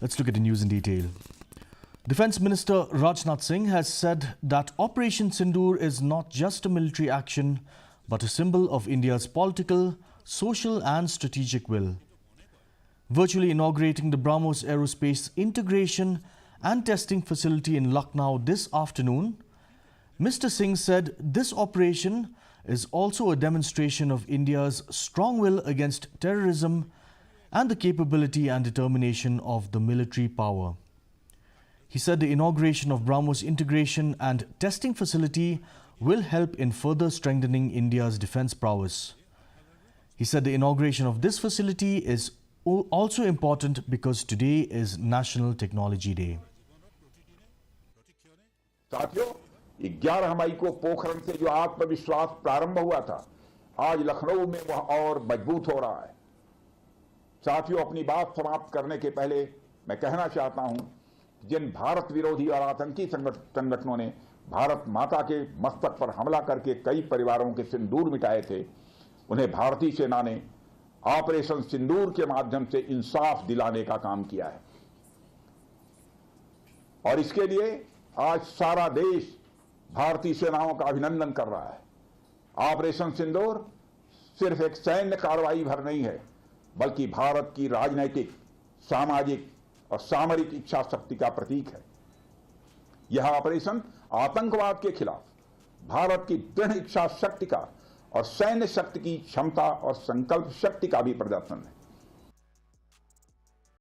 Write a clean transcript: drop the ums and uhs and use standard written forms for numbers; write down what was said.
Let's look at the news in detail. Defence Minister Rajnath Singh has said that Operation Sindoor is not just a military action, but a symbol of India's political, social and strategic will. Virtually inaugurating the BrahMos Aerospace Integration and Testing Facility in Lucknow this afternoon, Mr. Singh said this operation is also a demonstration of India's strong will against terrorism and the capability and determination of the military power. He said the inauguration of BrahMos Integration and Testing Facility will help in further strengthening India's defence prowess. He said the inauguration of this facility is also important because today is National Technology Day. साथियों, 11 मई को पोखरण से जो आत्मविश्वास प्रारंभ हुआ था, आज लखनऊ में वह और मजबूत हो रहा है। साथियों, अपनी बात समाप्त करने के पहले मैं कहना चाहता हूं, जिन भारत विरोधी और आतंकी संगठनों ने भारत माता के मस्तक पर हमला करके कई परिवारों के सिंदूर मिटाए थे, उन्हें भारतीय सेना ने ऑपरेशन सिंदूर के माध्यम से इंसाफ दिलाने का काम किया है। और इसके लिए आज सारा देश भारतीय सेनाओं का अभिनंदन कर रहा है। ऑपरेशन सिंदूर सिर्फ एक सैन्य कार्रवाई भर नहीं है, बल्कि भारत की राजनैतिक, सामाजिक और सामरिक इच्छा शक्ति का प्रतीक है। यह ऑपरेशन आतंकवाद के खिलाफ भारत की दृढ़ इच्छा शक्ति का और सैन्य शक्ति की क्षमता और संकल्प शक्ति का भी प्रदर्शन है।